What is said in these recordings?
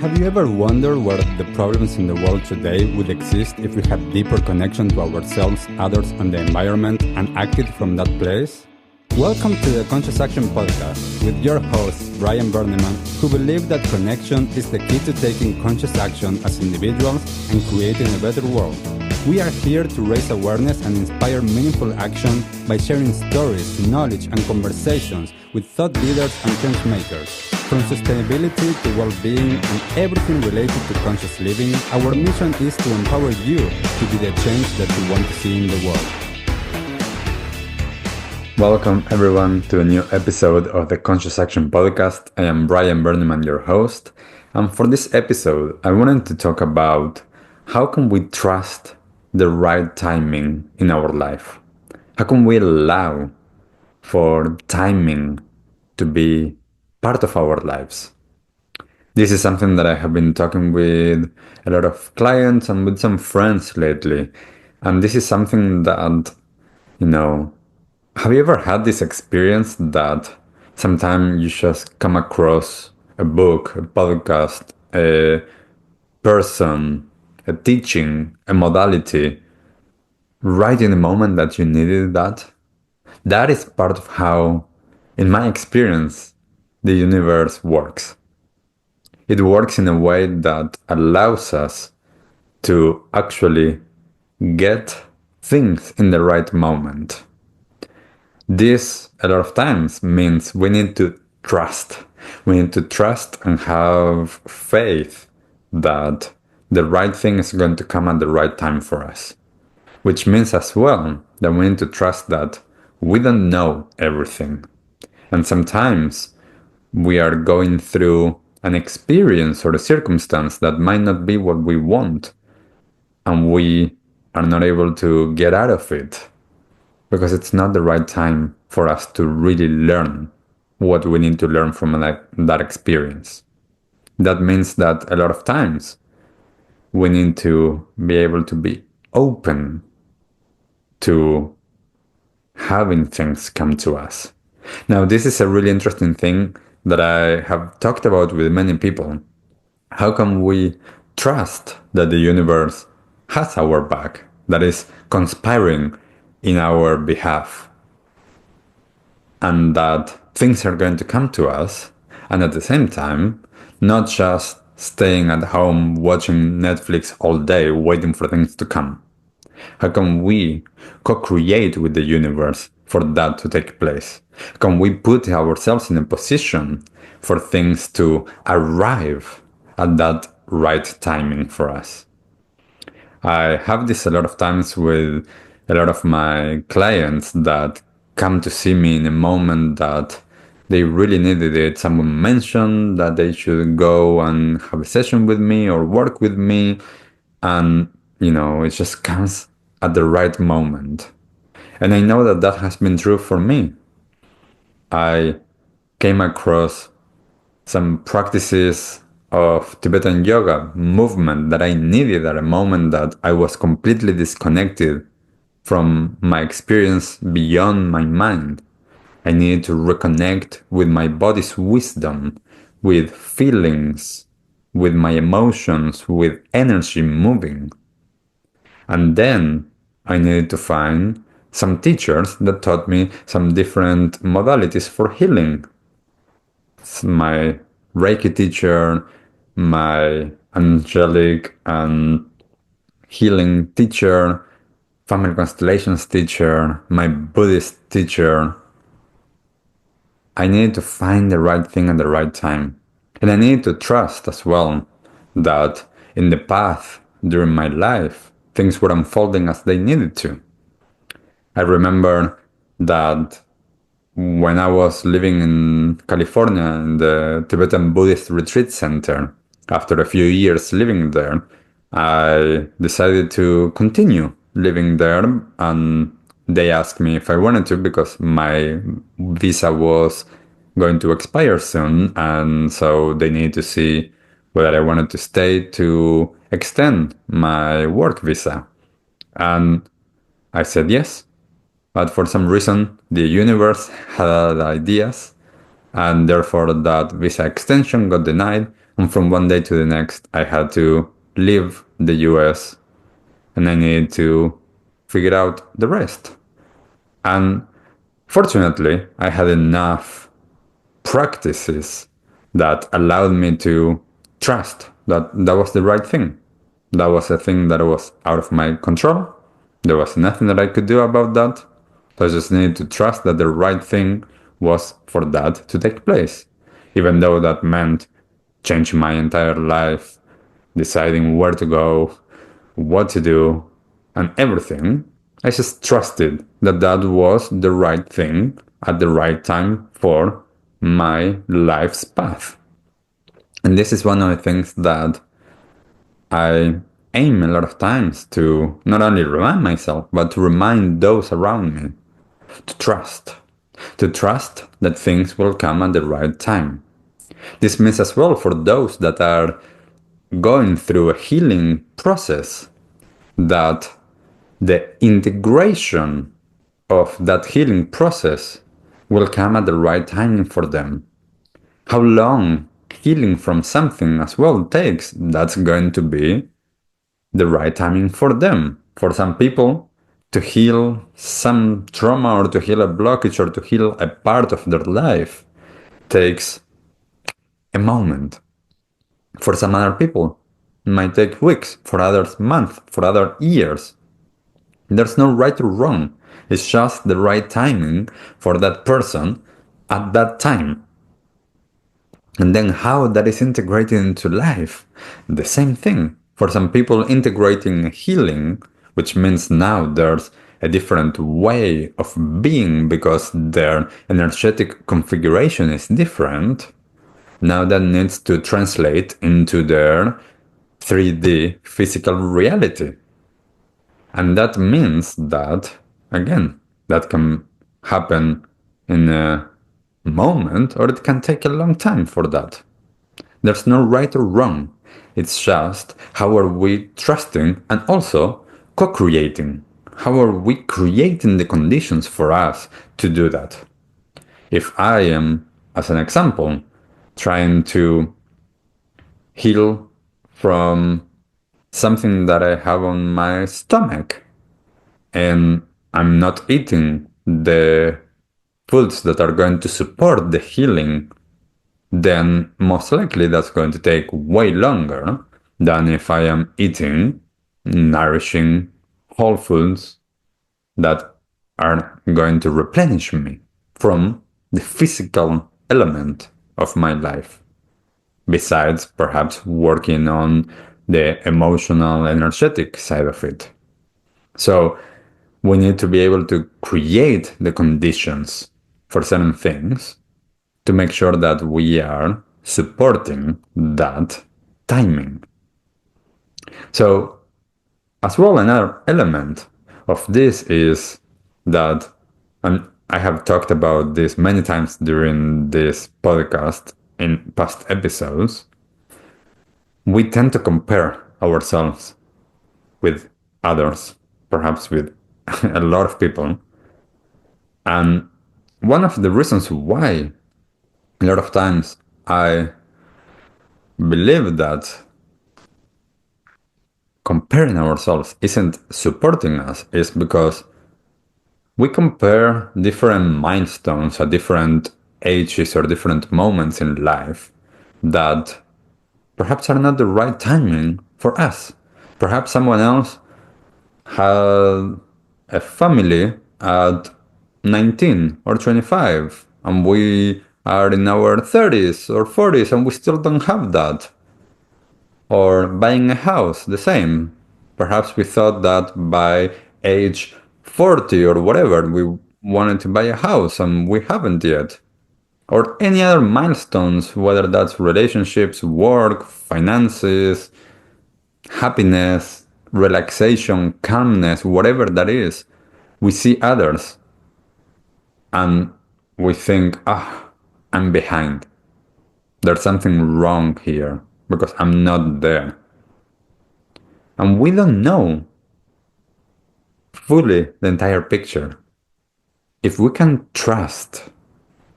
Have you ever wondered where the problems in the world today would exist if we had deeper connection to ourselves, others, and the environment and acted from that place? Welcome to the Conscious Action Podcast with your host, Brian Berneman, who believe that connection is the key to taking conscious action as individuals and creating a better world. We are here to raise awareness and inspire meaningful action by sharing stories, knowledge, and conversations with thought leaders and change makers. From sustainability to well-being and everything related to conscious living, our mission is to empower you to be the change that you want to see in the world. Welcome everyone to a new episode of the Conscious Action Podcast. I am Brian Berneman, your host. And for this episode, I wanted to talk about how can we trust the right timing in our life? How can we allow for timing to be part of our lives? This is something that I have been talking with a lot of clients and with some friends lately. And this is something that, have you ever had this experience that sometimes you just come across a book, a podcast, a person, a teaching, a modality, right in the moment that you needed that? That is part of how, in my experience, the universe works. It works in a way that allows us to actually get things in the right moment. This, a lot of times, means we need to trust. We need to trust and have faith that the right thing is going to come at the right time for us. Which means as well that we need to trust that we don't know everything. And sometimes we are going through an experience or a circumstance that might not be what we want. And we are not able to get out of it because it's not the right time for us to really learn what we need to learn from that experience. That means that a lot of times we need to be able to be open to having things come to us. Now, this is a really interesting thing that I have talked about with many people. How can we trust that the universe has our back, that is conspiring in our behalf, and that things are going to come to us, and at the same time, not just staying at home watching Netflix all day waiting for things to come? How can we co-create with the universe for that to take place? Can we put ourselves in a position for things to arrive at that right timing for us? I have this a lot of times with a lot of my clients that come to see me in a moment that they really needed it. Someone mentioned that they should go and have a session with me or work with me. And, it just comes at the right moment. And I know that that has been true for me. I came across some practices of Tibetan yoga movement that I needed at a moment that I was completely disconnected from my experience beyond my mind. I needed to reconnect with my body's wisdom, with feelings, with my emotions, with energy moving. And then I needed to find some teachers that taught me some different modalities for healing. My Reiki teacher, my angelic and healing teacher, family constellations teacher, my Buddhist teacher. I needed to find the right thing at the right time. And I needed to trust as well that in the path during my life, things were unfolding as they needed to. I remember that when I was living in California in the Tibetan Buddhist Retreat Center, after a few years living there, I decided to continue living there, and they asked me if I wanted to because my visa was going to expire soon, and so they needed to see whether I wanted to stay to extend my work visa. And I said yes. But for some reason, the universe had ideas, and therefore that visa extension got denied, And from one day to the next, I had to leave the US and I needed to figure out the rest. And fortunately, I had enough practices that allowed me to trust that that was the right thing. That was a thing that was out of my control. There was nothing that I could do about that. So I just needed to trust that the right thing was for that to take place. Even though that meant changing my entire life, deciding where to go, what to do, and everything, I just trusted that that was the right thing at the right time for my life's path. And this is one of the things that I aim a lot of times to not only remind myself, but to remind those around me to trust. To trust that things will come at the right time. This means as well for those that are going through a healing process that the integration of that healing process will come at the right timing for them. How long healing from something as well takes, that's going to be the right timing for them. For some people, to heal some trauma or to heal a blockage or to heal a part of their life takes a moment. For some other people, it might take weeks, for others, months, for other years. There's no right or wrong. It's just the right timing for that person at that time. And then how that is integrated into life. The same thing. For some people, integrating healing, which means now there's a different way of being because their energetic configuration is different. Now that needs to translate into their 3D physical reality. And that means that, again, that can happen in a moment or it can take a long time for that. There's no right or wrong. It's just how are we trusting and also co-creating. How are we creating the conditions for us to do that? If I am, as an example, trying to heal from something that I have on my stomach, and I'm not eating the foods that are going to support the healing, then most likely that's going to take way longer than if I am eating nourishing whole foods that are going to replenish me from the physical element of my life. Besides, perhaps working on the emotional, energetic side of it. So, we need to be able to create the conditions for certain things to make sure that we are supporting that timing. So, as well, another element of this is that, and I have talked about this many times during this podcast in past episodes, we tend to compare ourselves with others, perhaps with a lot of people. And one of the reasons why a lot of times I believe that comparing ourselves isn't supporting us is because we compare different milestones at different ages or different moments in life that perhaps are not the right timing for us. Perhaps someone else had a family at 19 or 25, and we are in our 30s or 40s and we still don't have that. Or buying a house, the same. Perhaps we thought that by age 40 or whatever, we wanted to buy a house and we haven't yet. Or any other milestones, whether that's relationships, work, finances, happiness, relaxation, calmness, whatever that is, we see others and we think, I'm behind. There's something wrong here because I'm not there. And we don't know fully the entire picture. If we can trust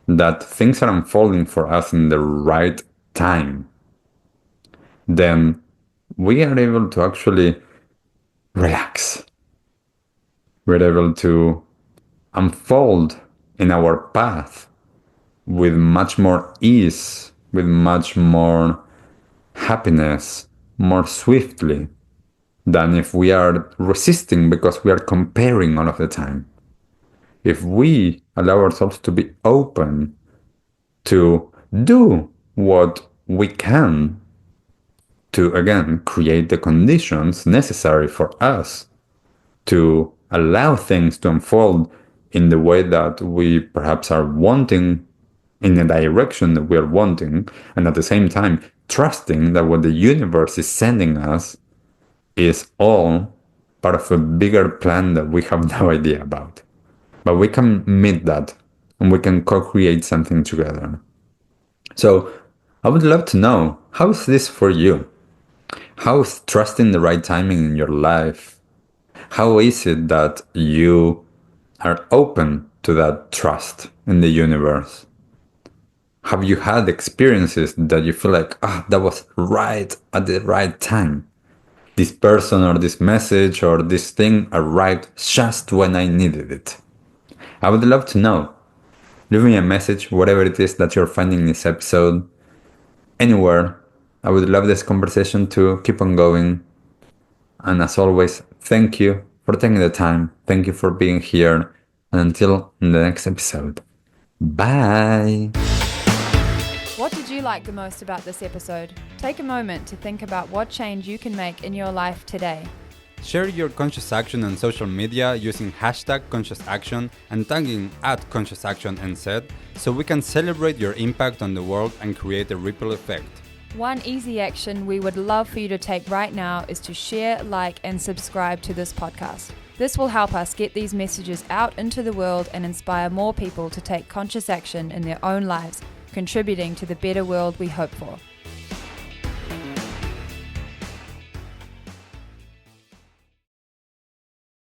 that things are unfolding for us in the right time, then we are able to actually relax. We're able to unfold in our path with much more ease, with much more happiness, more swiftly than if we are resisting because we are comparing all of the time. If we allow ourselves to be open to do what we can to, again, create the conditions necessary for us to allow things to unfold in the way that we perhaps are wanting, in the direction that we are wanting, and at the same time trusting that what the universe is sending us is all part of a bigger plan that we have no idea about. But we can meet that and we can co-create something together. So I would love to know, how is this for you? How is trusting the right timing in your life? How is it that you are open to that trust in the universe? Have you had experiences that you feel like, that was right at the right time? This person or this message or this thing arrived just when I needed it. I would love to know. Leave me a message, whatever it is that you're finding this episode, anywhere. I would love this conversation to keep on going. And as always, thank you for taking the time. Thank you for being here. And until the next episode, bye. What did you like the most about this episode? Take a moment to think about what change you can make in your life today. Share your conscious action on social media using #ConsciousAction and tagging @ConsciousActionNZ so we can celebrate your impact on the world and create a ripple effect. One easy action we would love for you to take right now is to share, like, and subscribe to this podcast. This will help us get these messages out into the world and inspire more people to take conscious action in their own lives, contributing to the better world we hope for.